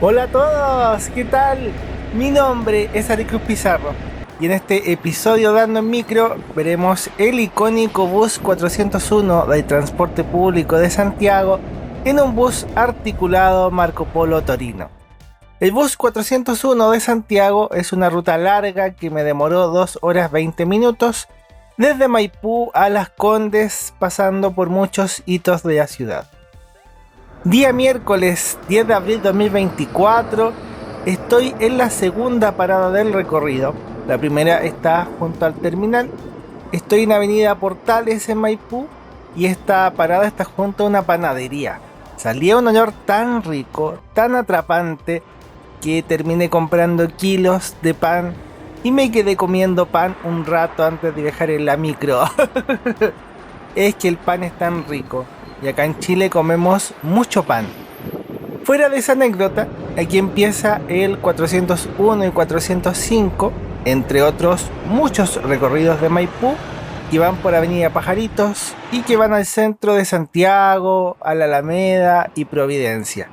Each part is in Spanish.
Hola a todos, ¿qué tal? Mi nombre es Aricruz Pizarro y en este episodio Dando en Micro veremos el icónico bus 401 del transporte público de Santiago en un bus articulado Marco Polo Torino. El bus 401 de Santiago es una ruta larga que me demoró 2 horas 20 minutos desde Maipú a Las Condes, pasando por muchos hitos de la ciudad. Día miércoles 10 de abril 2024, estoy en la segunda parada del recorrido. La primera está junto al terminal. Estoy en Avenida Portales en Maipú y esta parada está junto a una panadería. Salía un olor tan rico, tan atrapante, que terminé comprando kilos de pan y me quedé comiendo pan un rato antes de viajar en la micro. Es que el pan es tan rico. Y acá en Chile comemos mucho pan. Fuera de esa anécdota, aquí empieza el 401 y 405, entre otros muchos recorridos de Maipú que van por Avenida Pajaritos y que van al centro de Santiago, a la Alameda y Providencia.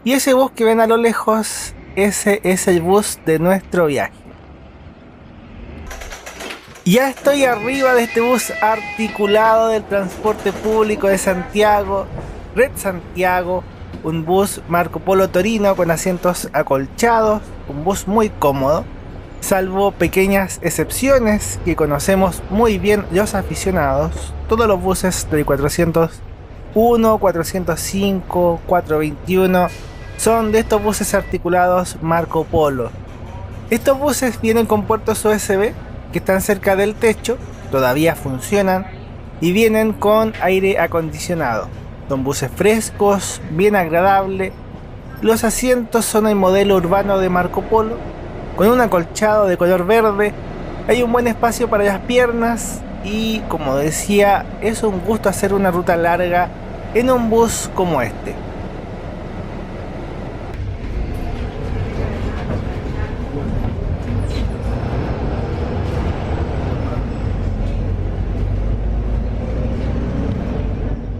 Y ese bus que ven a lo lejos, ese es el bus de nuestro viaje. Ya estoy arriba de este bus articulado del transporte público de Santiago, Red Santiago, un bus Marco Polo Torino con asientos acolchados, un bus muy cómodo, salvo pequeñas excepciones que conocemos muy bien los aficionados. Todos los buses del 401, 405, 421 son de estos buses articulados Marco Polo. Estos buses vienen con puertos USB que están cerca del techo, todavía funcionan y vienen con aire acondicionado. Son buses frescos, bien agradables. Los asientos son el modelo urbano de Marco Polo, con un acolchado de color verde. Hay un buen espacio para las piernas y, como decía, es un gusto hacer una ruta larga en un bus como este.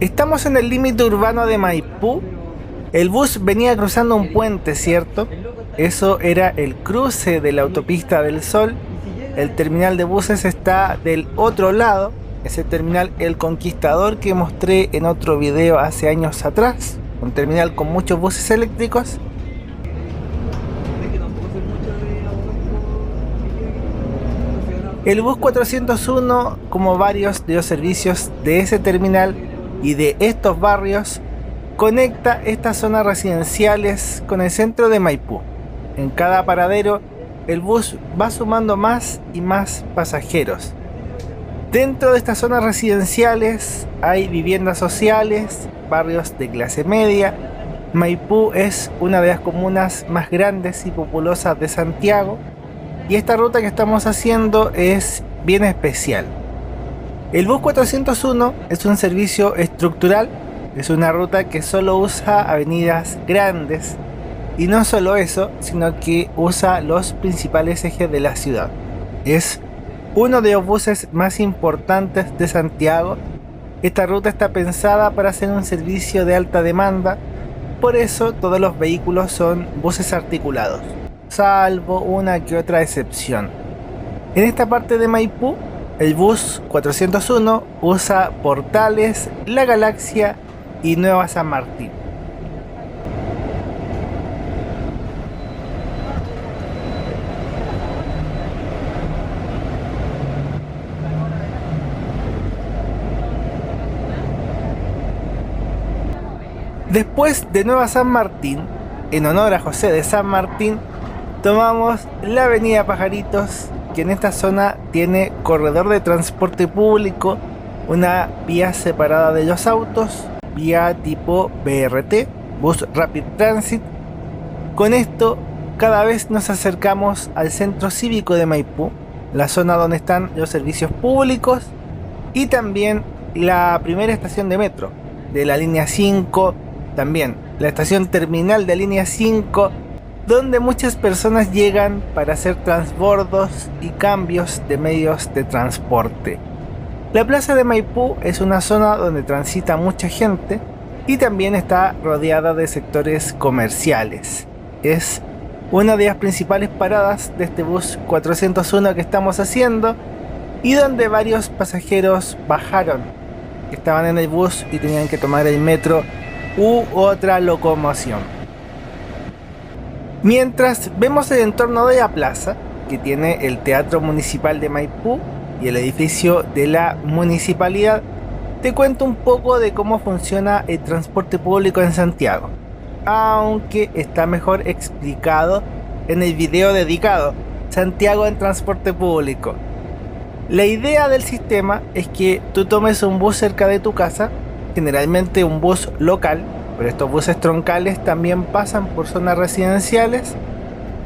Estamos en el límite urbano de Maipú. El bus venía cruzando un puente, ¿cierto? Eso era el cruce de la autopista del Sol. El terminal de buses está del otro lado. Ese terminal El Conquistador que mostré en otro video hace años atrás. Un terminal con muchos buses eléctricos. El bus 401, como varios de los servicios de ese terminal y de estos barrios, conecta estas zonas residenciales con el centro de Maipú. En cada paradero, el bus va sumando más y más pasajeros. Dentro de estas zonas residenciales hay viviendas sociales, barrios de clase media. Maipú es una de las comunas más grandes y populosas de Santiago, y esta ruta que estamos haciendo es bien especial. El bus 401 es un servicio estructural, es una ruta que solo usa avenidas grandes y no solo eso, sino que usa los principales ejes de la ciudad. Es uno de los buses más importantes de Santiago. Esta ruta está pensada para ser un servicio de alta demanda, por eso todos los vehículos son buses articulados, salvo una que otra excepción. En esta parte de Maipú, el bus 401 usa Portales, La Galaxia y Nueva San Martín. Después de Nueva San Martín, en honor a José de San Martín, tomamos la avenida Pajaritos, que en esta zona tiene corredor de transporte público, una vía separada de los autos, vía tipo BRT, Bus Rapid Transit. Con esto cada vez nos acercamos al centro cívico de Maipú, la zona donde están los servicios públicos y también la primera estación de metro de la línea 5, también la estación terminal de línea 5, donde muchas personas llegan para hacer transbordos y cambios de medios de transporte. La plaza de Maipú es una zona donde transita mucha gente y también está rodeada de sectores comerciales. es una de las principales paradas de este bus 401 que estamos haciendo y donde varios pasajeros bajaron, que estaban en el bus y tenían que tomar el metro u otra locomoción. Mientras vemos el entorno de la plaza, que tiene el Teatro Municipal de Maipú y el edificio de la municipalidad, te cuento un poco de cómo funciona el transporte público en Santiago, aunque está mejor explicado en el video dedicado Santiago en transporte público. La idea del sistema es que tú tomes un bus cerca de tu casa, generalmente un bus local, pero estos buses troncales también pasan por zonas residenciales,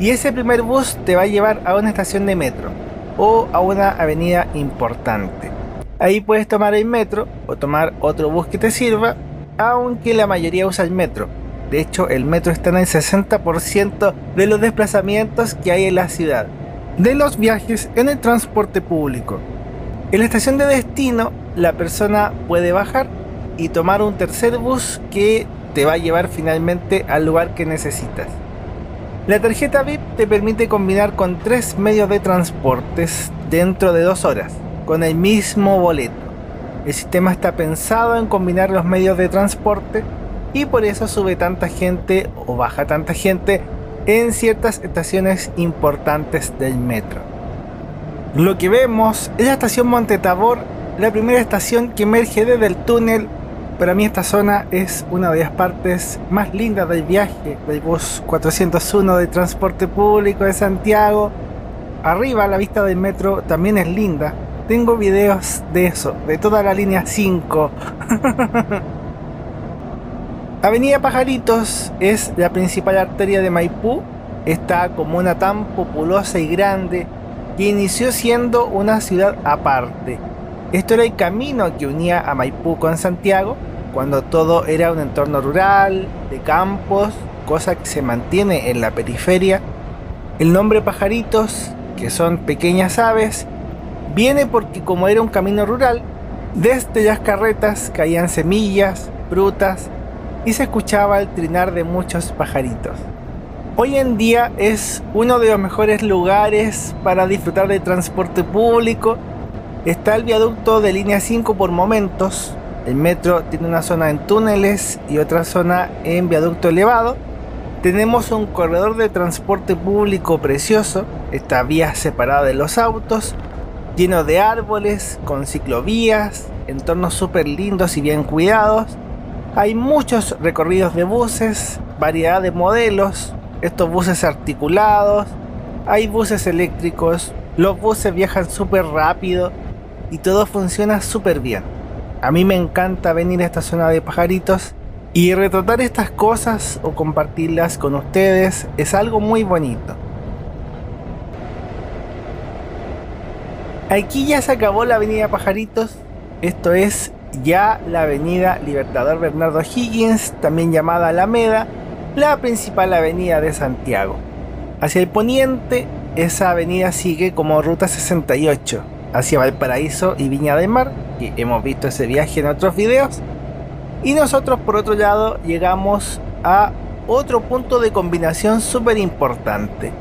y ese primer bus te va a llevar a una estación de metro o a una avenida importante. Ahí puedes tomar el metro o tomar otro bus que te sirva, aunque la mayoría usa el metro. De hecho, el metro está en el 60% de los desplazamientos que hay en la ciudad. De los viajes en el transporte público, en la estación de destino, la persona puede bajar y tomar un tercer bus que te va a llevar finalmente al lugar que necesitas. La tarjeta VIP te permite combinar con 3 medios de transportes dentro de 2 horas, con el mismo boleto. El sistema está pensado en combinar los medios de transporte y por eso sube tanta gente o baja tanta gente en ciertas estaciones importantes del metro. Lo que vemos es la estación Monte Tabor, la primera estación que emerge desde el túnel. Para mí esta zona es una de las partes más lindas del viaje del bus 401 de transporte público de Santiago. Arriba la vista del metro también es linda. Tengo videos de eso, de toda la línea 5. Avenida Pajaritos es la principal arteria de Maipú, esta comuna tan populosa y grande que inició siendo una ciudad aparte. Esto era el camino que unía a Maipú con Santiago, cuando todo era un entorno rural, de campos, cosa que se mantiene en la periferia. El nombre Pajaritos, que son pequeñas aves, viene porque como era un camino rural, desde las carretas caían semillas, frutas y se escuchaba el trinar de muchos pajaritos. Hoy en día es uno de los mejores lugares para disfrutar del transporte público. Está el viaducto de línea 5 por momentos. El metro tiene una zona en túneles y otra zona en viaducto elevado. Tenemos un corredor de transporte público precioso, esta vía separada de los autos, lleno de árboles, con ciclovías, entornos súper lindos y bien cuidados. Hay muchos recorridos de buses, variedad de modelos, estos buses articulados, hay buses eléctricos, los buses viajan súper rápido y todo funciona súper bien. A mí me encanta venir a esta zona de Pajaritos y retratar estas cosas o compartirlas con ustedes es algo muy bonito. Aquí ya se acabó la avenida Pajaritos, esto es ya la avenida Libertador Bernardo Higgins, también llamada Alameda, la principal avenida de Santiago. Hacia el poniente, esa avenida sigue como ruta 68, hacia Valparaíso y Viña del Mar, que hemos visto ese viaje en otros videos. Y nosotros por otro lado llegamos a otro punto de combinación súper importante,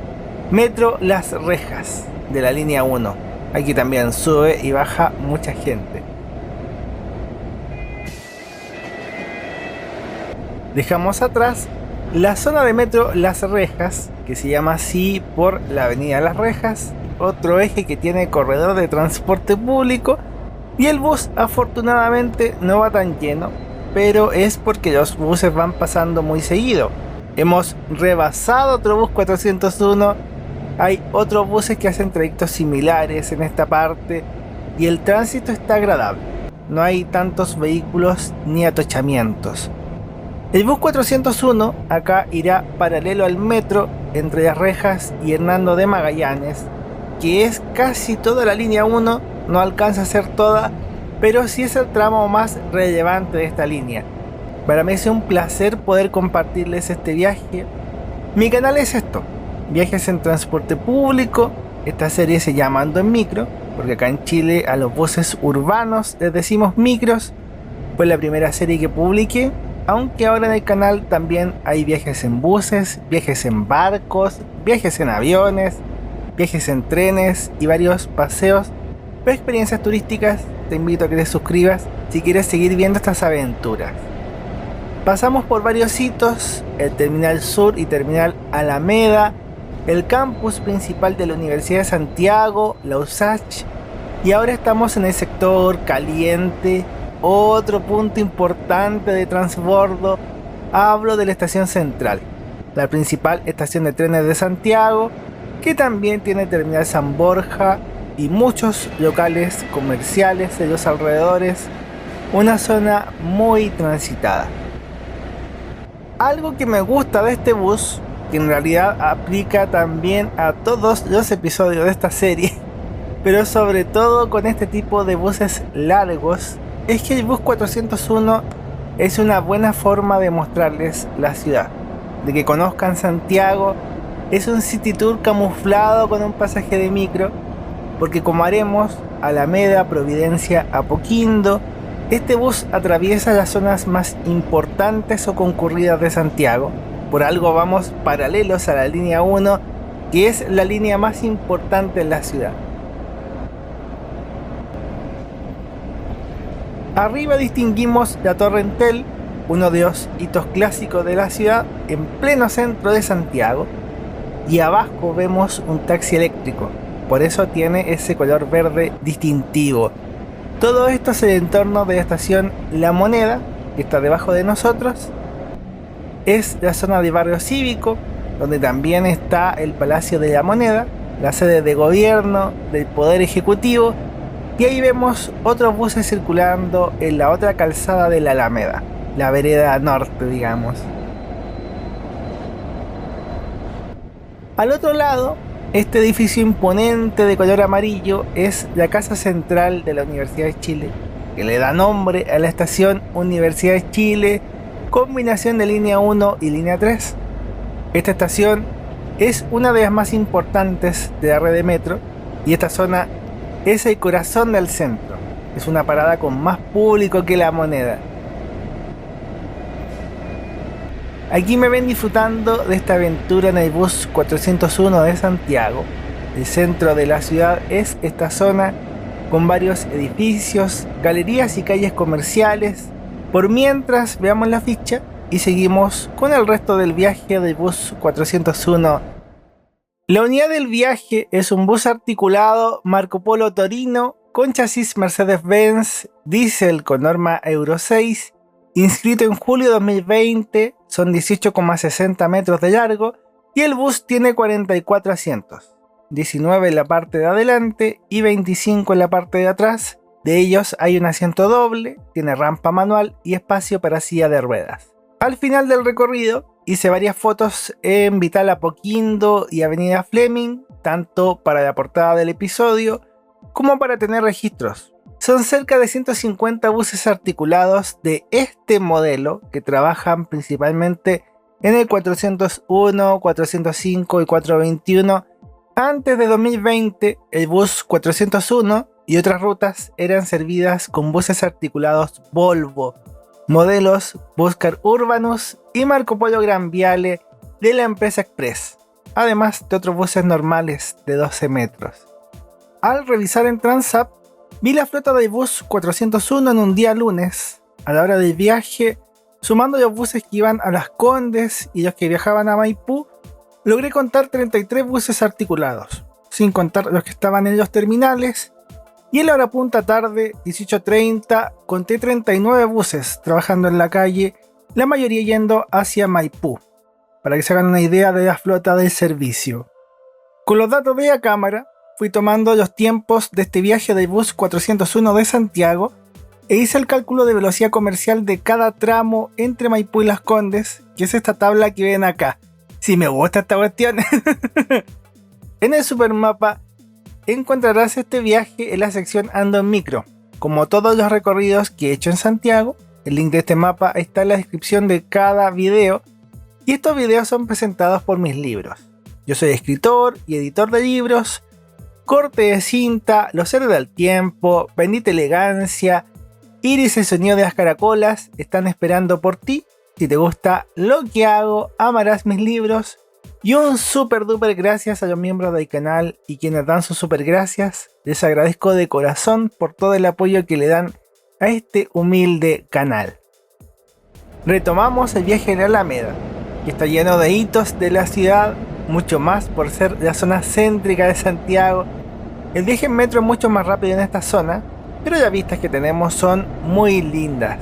Metro Las Rejas de la línea 1. Aquí también sube y baja mucha gente. Dejamos atrás la zona de metro Las Rejas, que se llama así por la avenida Las Rejas, otro eje que tiene corredor de transporte público, y el bus afortunadamente no va tan lleno, pero es porque los buses van pasando muy seguido. Hemos rebasado otro bus 401. Hay otros buses que hacen trayectos similares en esta parte y el tránsito está agradable. No hay tantos vehículos ni atochamientos. El bus 401 acá irá paralelo al metro entre Las Rejas y Hernando de Magallanes, que es casi toda la línea 1, no alcanza a ser toda, pero sí es el tramo más relevante de esta línea. Para mí es un placer poder compartirles este viaje. Mi canal es esto, viajes en transporte público. Esta serie se llama Ando en Micro, porque acá en Chile a los buses urbanos les decimos micros. Fue la primera serie que publiqué aunque ahora en el canal también hay viajes en buses, viajes en barcos, viajes en aviones, viajes en trenes y varios paseos por experiencias turísticas. Te invito a que te suscribas si quieres seguir viendo estas aventuras. Pasamos por varios hitos, el Terminal Sur y Terminal Alameda, el campus principal de la Universidad de Santiago, la USACH, y ahora estamos en el sector caliente, otro punto importante de transbordo. Hablo de la estación central, la principal estación de trenes de Santiago, que también tiene Terminal San Borja y muchos locales comerciales de los alrededores, una zona muy transitada. Algo que me gusta de este bus, que en realidad aplica también a todos los episodios de esta serie, pero sobre todo con este tipo de buses largos, es que el bus 401 es una buena forma de mostrarles la ciudad, de que conozcan Santiago. Es un city tour camuflado con un pasaje de micro, porque como haremos Alameda, Providencia, Apoquindo, este bus atraviesa las zonas más importantes o concurridas de Santiago. Por algo vamos paralelos a la línea 1, que es la línea más importante en la ciudad. Arriba distinguimos la Torre Entel, uno de los hitos clásicos de la ciudad, en pleno centro de Santiago, y abajo vemos un taxi eléctrico, por eso tiene ese color verde distintivo. Todo esto es el entorno de la estación La Moneda, que está debajo de nosotros. Es la zona de barrio cívico, donde también está el Palacio de la Moneda, la sede de gobierno del Poder Ejecutivo, y ahí vemos otros buses circulando en la otra calzada de la Alameda, la vereda norte, digamos. Al otro lado, este edificio imponente de color amarillo es la Casa Central de la Universidad de Chile, que le da nombre a la estación Universidad de Chile, combinación de línea 1 y línea 3. Esta estación es una de las más importantes de la red de metro, y esta zona es el corazón del centro. Es una parada con más público que La Moneda. Aquí me ven disfrutando de esta aventura en el bus 401 de Santiago. El centro de la ciudad es esta zona con varios edificios, galerías y calles comerciales. Por mientras, veamos la ficha y seguimos con el resto del viaje del bus 401. La unidad del viaje es un bus articulado Marco Polo Torino con chasis Mercedes-Benz diésel con norma Euro 6, inscrito en julio de 2020, son 18,60 metros de largo y el bus tiene 44 asientos, 19 en la parte de adelante y 25 en la parte de atrás. De ellos hay un asiento doble, tiene rampa manual y espacio para silla de ruedas. Al final del recorrido hice varias fotos en Vital Apoquindo y Avenida Fleming, tanto para la portada del episodio como para tener registros. Son cerca de 150 buses articulados de este modelo que trabajan principalmente en el 401, 405 y 421. Antes de 2020, el bus 401 y otras rutas eran servidas con buses articulados Volvo, modelos Busscar Urbanus y Marco Polo Gran Viale de la empresa Express, además de otros buses normales de 12 metros. Al revisar en Transap, vi la flota del bus 401 en un día lunes, a la hora del viaje, sumando los buses que iban a Las Condes y los que viajaban a Maipú, logré contar 33 buses articulados, sin contar los que estaban en los terminales. Y en la hora punta tarde, 18:30, conté 39 buses trabajando en la calle, la mayoría yendo hacia Maipú, para que se hagan una idea de la flota del servicio. Con los datos de la cámara, fui tomando los tiempos de este viaje del bus 401 de Santiago e hice el cálculo de velocidad comercial de cada tramo entre Maipú y Las Condes, que es esta tabla que ven acá. Si me gusta esta cuestión. En el supermapa encontrarás este viaje en la sección Ando en Micro. Como todos los recorridos que he hecho en Santiago, el link de este mapa está en la descripción de cada video, y estos videos son presentados por mis libros. Yo soy escritor y editor de libros. Corte de cinta, Los Héroes del Tiempo, Bendita Elegancia, Iris el Sonido de las Caracolas están esperando por ti Si te gusta lo que hago, amarás mis libros. Y un super duper gracias a los miembros del canal y quienes dan sus super gracias. Les agradezco de corazón por todo el apoyo que le dan a este humilde canal. Retomamos el viaje en la Alameda, que está lleno de hitos de la ciudad, mucho más por ser la zona céntrica de Santiago. El viaje en metro es mucho más rápido en esta zona, pero las vistas que tenemos son muy lindas.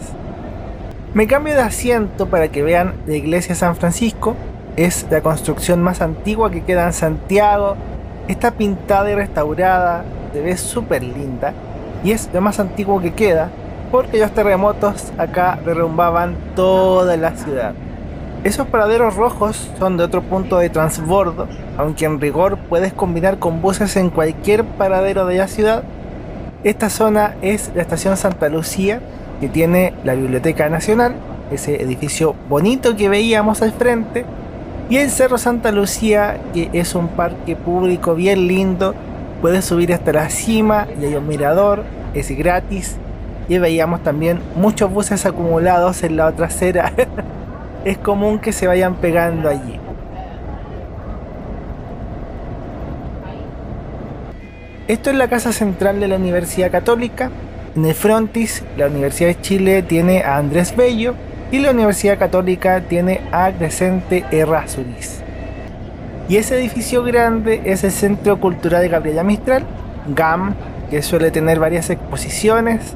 Me cambio de asiento para que vean la iglesia de San Francisco. Es la construcción más antigua que queda en Santiago. Está pintada y restaurada, se ve súper linda y es lo más antiguo que queda porque los terremotos acá derrumbaban toda la ciudad. Esos paraderos rojos son de otro punto de transbordo, aunque en rigor puedes combinar con buses en cualquier paradero de la ciudad. Esta zona es la estación Santa Lucía, que tiene la Biblioteca Nacional, ese edificio bonito que veíamos al frente, y el Cerro Santa Lucía, que es un parque público bien lindo. Puedes subir hasta la cima y hay un mirador, es gratis, y veíamos también muchos buses acumulados en la trasera. Es común que se vayan pegando allí. Esto es la casa central de la Universidad Católica. En el frontis, la Universidad de Chile tiene a Andrés Bello y la Universidad Católica tiene a Crescente Errázuriz. Y ese edificio grande es el Centro Cultural Gabriela Mistral, GAM, que suele tener varias exposiciones.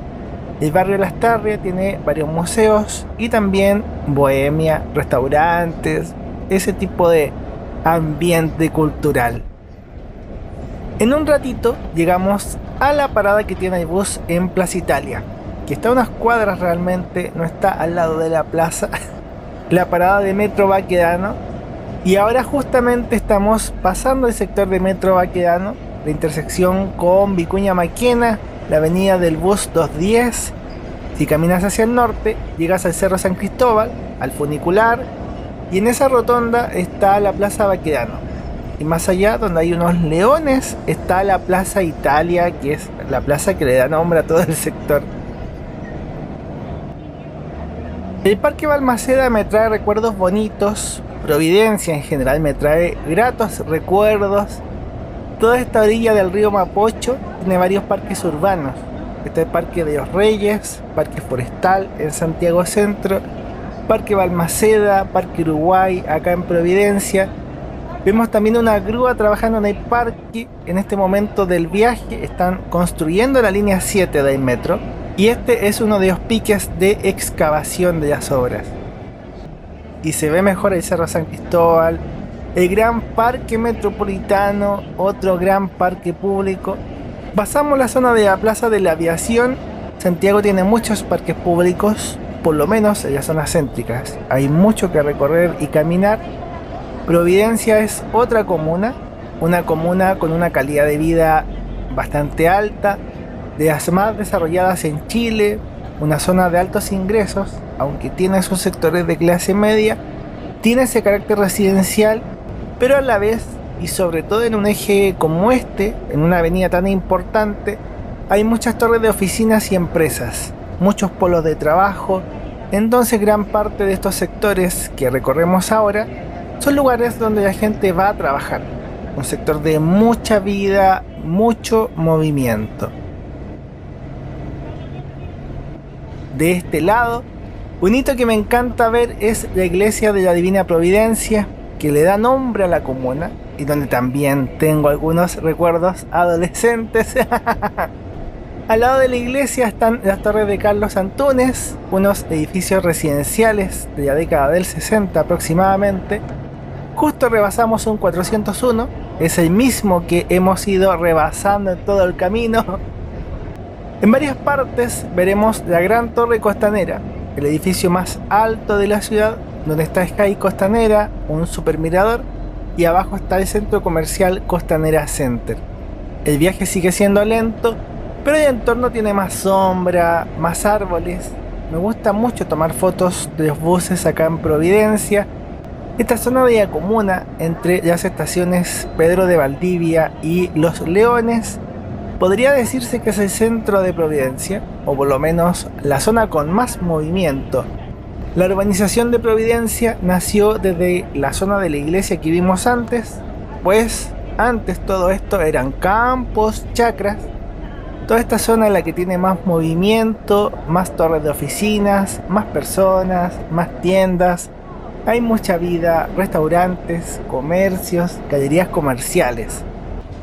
El barrio Lastarria tiene varios museos y también bohemia, restaurantes, ese tipo de ambiente cultural. En un ratito llegamos a la parada que tiene el bus en Plaza Italia, que está a unas cuadras realmente, no está al lado de la plaza. La parada de Metro Baquedano. Y ahora justamente estamos pasando el sector de Metro Baquedano, la intersección con Vicuña Maquena, la avenida del bus 210. Si caminas hacia el norte, llegas al Cerro San Cristóbal, al funicular, y en esa rotonda está la Plaza Baquedano. Y más allá, donde hay unos leones, está la Plaza Italia, que es la plaza que le da nombre a todo el sector. El Parque Balmaceda me trae recuerdos bonitos. Providencia en general me trae gratos recuerdos. Toda esta orilla del río Mapocho tiene varios parques urbanos. Está el Parque de los Reyes, Parque Forestal en Santiago Centro, Parque Balmaceda, Parque Uruguay acá en Providencia. Vemos también una grúa trabajando en el parque. En este momento del viaje están construyendo la línea 7 del metro y este es uno de los piques de excavación de las obras. Y se ve mejor el Cerro San Cristóbal, el gran parque metropolitano, otro gran parque público. Pasamos la zona de la Plaza de la Aviación. Santiago tiene muchos parques públicos, por lo menos en las zonas céntricas. Hay mucho que recorrer y caminar. Providencia es otra comuna, una comuna con una calidad de vida bastante alta, de las más desarrolladas en Chile, una zona de altos ingresos, aunque tiene sus sectores de clase media, tiene ese carácter residencial, pero a la vez, y sobre todo en un eje como este, en una avenida tan importante, hay muchas torres de oficinas y empresas, muchos polos de trabajo. Entonces gran parte de estos sectores que recorremos ahora son lugares donde la gente va a trabajar, un sector de mucha vida, mucho movimiento. De este lado, un hito que me encanta ver es la iglesia de la Divina Providencia, que le da nombre a la comuna y donde también tengo algunos recuerdos adolescentes. Al lado de la iglesia están las torres de Carlos Antunes, unos edificios residenciales de la década del 60 aproximadamente. Justo rebasamos un 401, es el mismo que hemos ido rebasando en todo el camino. En varias partes veremos la Gran Torre Costanera, el edificio más alto de la ciudad, donde está Sky Costanera, un supermirador, y abajo está el centro comercial Costanera Center. El viaje sigue siendo lento, pero el entorno tiene más sombra, más árboles. Me gusta mucho tomar fotos de los buses acá en Providencia. Esta zona de la comuna, entre las estaciones Pedro de Valdivia y Los Leones, podría decirse que es el centro de Providencia, o por lo menos la zona con más movimiento. La urbanización de Providencia nació desde la zona de la iglesia que vimos antes, pues antes todo esto eran campos, chacras. Toda esta zona es la que tiene más movimiento, más torres de oficinas, más personas, más tiendas. Hay mucha vida, restaurantes, comercios, galerías comerciales.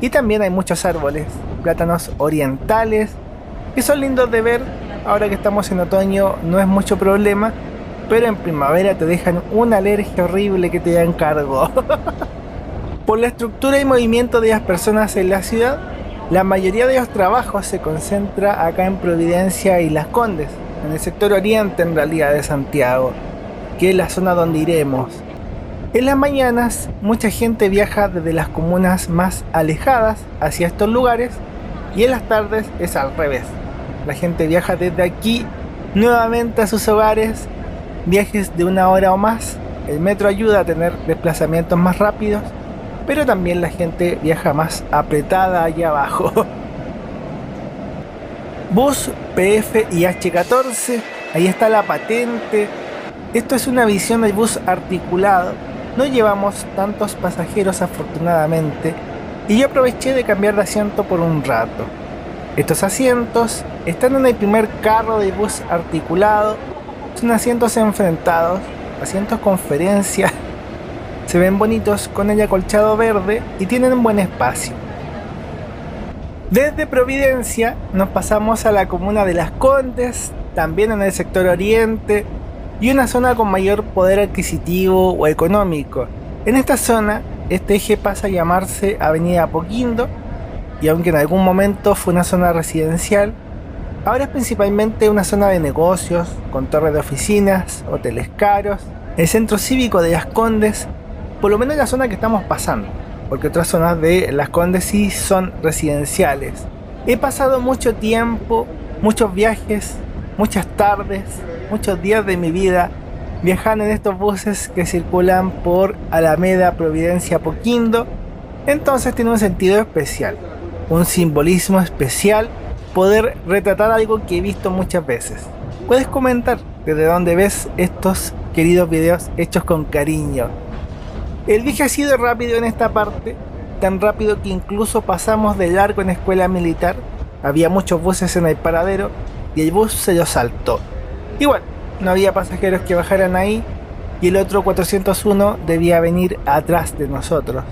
Y también hay muchos árboles, plátanos orientales, que son lindos de ver. Ahora que estamos en otoño no es mucho problema, pero en primavera te dejan una alergia horrible que te dan cargo. Por la estructura y movimiento de las personas en la ciudad, la mayoría de los trabajos se concentra acá en Providencia y Las Condes, en el sector oriente en realidad de Santiago, que es la zona donde iremos. En las mañanas, mucha gente viaja desde las comunas más alejadas hacia estos lugares, y en las tardes es al revés. La gente viaja desde aquí nuevamente a sus hogares, viajes de 1 hora o más. El metro ayuda a tener desplazamientos más rápidos, pero también la gente viaja más apretada allá abajo. Bus PF y H14, ahí está la patente. Esto es una visión del bus articulado. No llevamos tantos pasajeros afortunadamente, y yo aproveché de cambiar de asiento por un rato. Estos asientos están en el primer carro del bus articulado. Son asientos enfrentados, asientos conferencia. Se ven bonitos con el acolchado verde y tienen un buen espacio. Desde Providencia nos pasamos a la comuna de Las Condes, también en el sector oriente, y una zona con mayor poder adquisitivo o económico. En esta zona, este eje pasa a llamarse Avenida Apoquindo, y aunque en algún momento fue una zona residencial, ahora es principalmente una zona de negocios, con torres de oficinas, hoteles caros. El centro cívico de Las Condes, por lo menos la zona que estamos pasando, porque otras zonas de Las Condes sí son residenciales. He pasado mucho tiempo, muchos viajes, muchas tardes, muchos días de mi vida viajando en estos buses que circulan por Alameda, Providencia, Apoquindo. Entonces tiene un sentido especial, un simbolismo especial, poder retratar algo que he visto muchas veces. Puedes comentar desde dónde ves estos queridos videos hechos con cariño. El viaje ha sido rápido en esta parte, tan rápido que incluso pasamos de largo en escuela militar. Había muchos buses en el paradero y el bus se lo saltó. Igual, no había pasajeros que bajaran ahí, y el otro 401 debía venir atrás de nosotros.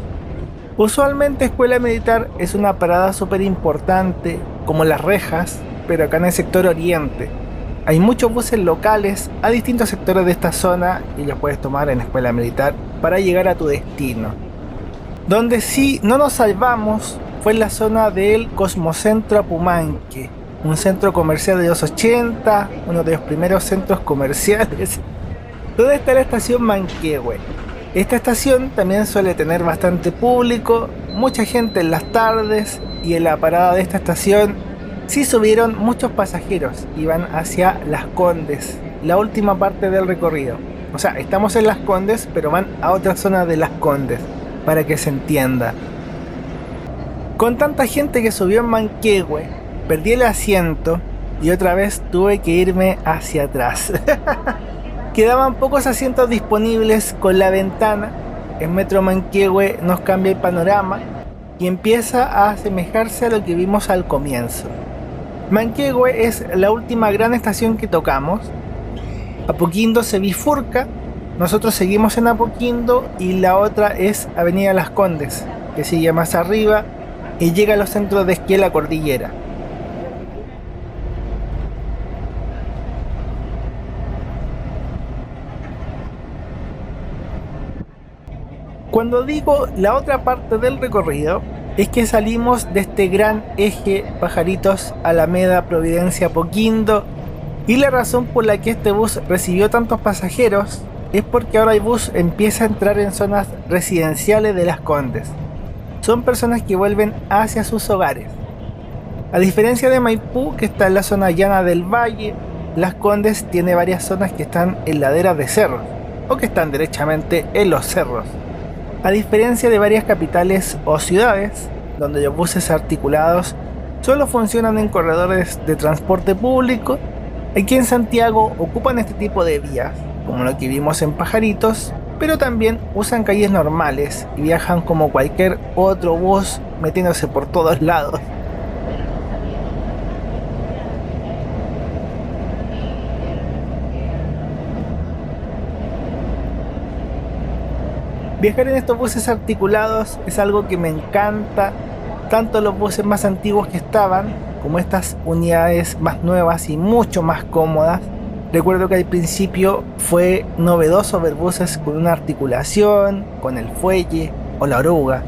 Usualmente escuela militar es una parada súper importante, como Las Rejas, pero acá en el sector oriente. Hay muchos buses locales a distintos sectores de esta zona y los puedes tomar en escuela militar para llegar a tu destino. Donde sí no nos salvamos fue en la zona del Cosmocentro Apumanque, un centro comercial de los 80, uno de los primeros centros comerciales. ¿Dónde está la estación Manquehue? Esta estación también suele tener bastante público, mucha gente en las tardes, y en la parada de esta estación sí subieron muchos pasajeros y van hacia Las Condes, la última parte del recorrido. O sea, estamos en Las Condes, pero van a otra zona de Las Condes, para que se entienda. Con tanta gente que subió en Manquehue, perdí el asiento y otra vez tuve que irme hacia atrás. Quedaban pocos asientos disponibles con la ventana. En Metro Manquehue nos cambia el panorama y empieza a asemejarse a lo que vimos al comienzo. Manquehue es la última gran estación que tocamos. Apoquindo se bifurca, nosotros seguimos en Apoquindo, y la otra es Avenida Las Condes, que sigue más arriba y llega a los centros de esquí a la cordillera. Cuando digo la otra parte del recorrido, es que salimos de este gran eje Pajaritos, Alameda, Providencia, Apoquindo, y la razón por la que este bus recibió tantos pasajeros es porque ahora el bus empieza a entrar en zonas residenciales de Las Condes. Son personas que vuelven hacia sus hogares. A diferencia de Maipú, que está en la zona llana del valle, Las Condes tiene varias zonas que están en laderas de cerros, o que están derechamente en los cerros. A diferencia de varias capitales o ciudades, donde los buses articulados solo funcionan en corredores de transporte público, aquí en Santiago ocupan este tipo de vías, como lo que vimos en Pajaritos, pero también usan calles normales y viajan como cualquier otro bus metiéndose por todos lados. Viajar en estos buses articulados es algo que me encanta, tanto los buses más antiguos que estaban, como estas unidades más nuevas y mucho más cómodas. Recuerdo que al principio fue novedoso ver buses con una articulación, con el fuelle o la oruga,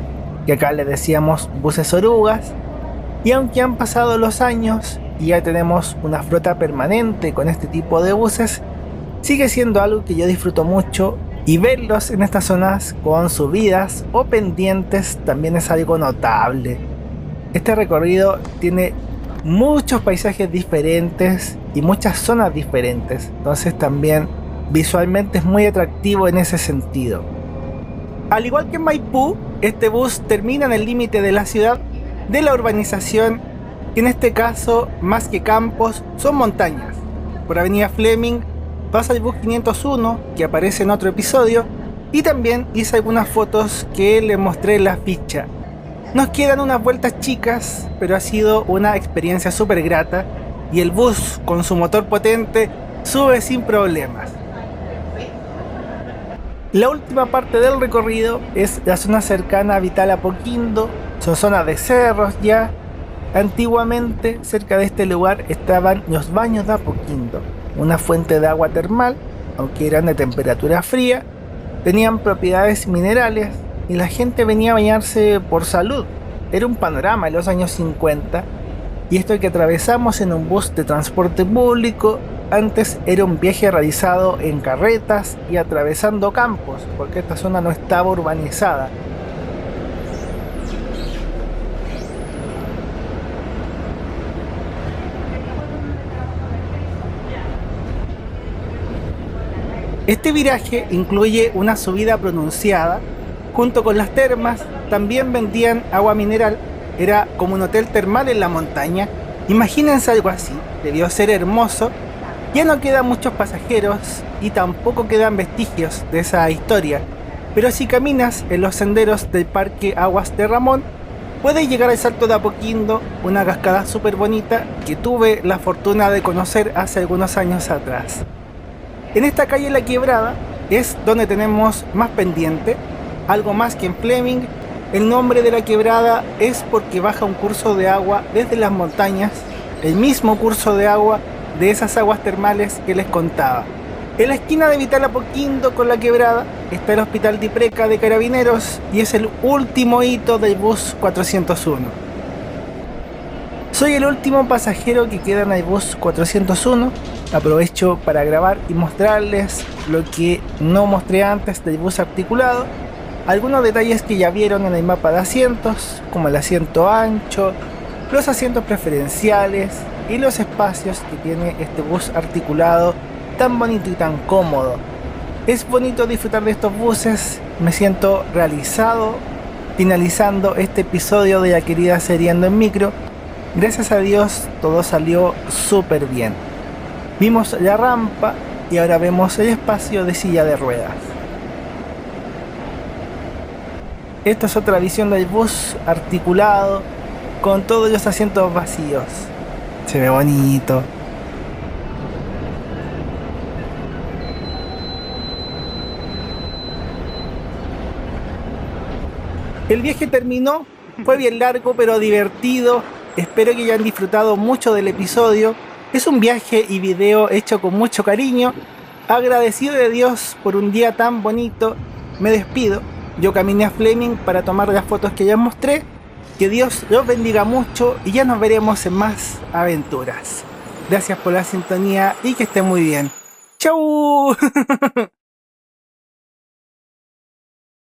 que acá le decíamos buses orugas, y aunque han pasado los años y ya tenemos una flota permanente con este tipo de buses, sigue siendo algo que yo disfruto mucho. Y verlos en estas zonas con subidas o pendientes también es algo notable. Este recorrido tiene muchos paisajes diferentes y muchas zonas diferentes, entonces también visualmente es muy atractivo en ese sentido. Al igual que en Maipú, este bus termina en el límite de la ciudad de la urbanización, que en este caso, más que campos, son montañas. Por Avenida Fleming pasa el bus 501, que aparece en otro episodio, y también hice algunas fotos que les mostré en la ficha. Nos quedan unas vueltas chicas, pero ha sido una experiencia súper grata, y el bus con su motor potente sube sin problemas. La última parte del recorrido es la zona cercana a Vital Apoquindo, son zonas de cerros ya. Antiguamente cerca de este lugar estaban los baños de Apoquindo, una fuente de agua termal, aunque eran de temperatura fría, tenían propiedades minerales y la gente venía a bañarse por salud. Era un panorama en los años 50, y esto que atravesamos en un bus de transporte público antes era un viaje realizado en carretas y atravesando campos, porque esta zona no estaba urbanizada. Este viraje incluye una subida pronunciada, junto con las termas. También vendían agua mineral, era como un hotel termal en la montaña. Imagínense algo así, debió ser hermoso. Ya no quedan muchos pasajeros y tampoco quedan vestigios de esa historia, pero si caminas en los senderos del Parque Aguas de Ramón, puedes llegar al Salto de Apoquindo, una cascada súper bonita que tuve la fortuna de conocer hace algunos años atrás. En esta calle La Quebrada es donde tenemos más pendiente, algo más que en Fleming. El nombre de la quebrada es porque baja un curso de agua desde las montañas, el mismo curso de agua de esas aguas termales que les contaba. En la esquina de Vital Apoquindo con La Quebrada está el Hospital de Ipreca de Carabineros y es el último hito del bus 401. Soy el último pasajero que queda en el bus 401. Aprovecho para grabar y mostrarles lo que no mostré antes del bus articulado. Algunos detalles que ya vieron en el mapa de asientos, como el asiento ancho, los asientos preferenciales y los espacios que tiene este bus articulado tan bonito y tan cómodo. Es bonito disfrutar de estos buses, me siento realizado finalizando este episodio de la querida Seriando en Micro. Gracias a Dios todo salió súper bien. Vimos la rampa y ahora vemos el espacio de silla de ruedas. Esta es otra visión del bus articulado con todos los asientos vacíos. Se ve bonito. El viaje terminó, fue bien largo pero divertido. Espero que hayan disfrutado mucho del episodio. Es un viaje y video hecho con mucho cariño. Agradecido de Dios por un día tan bonito. Me despido. Yo caminé a Fleming para tomar las fotos que ya mostré. Que Dios los bendiga mucho y ya nos veremos en más aventuras. Gracias por la sintonía y que estén muy bien. ¡Chau!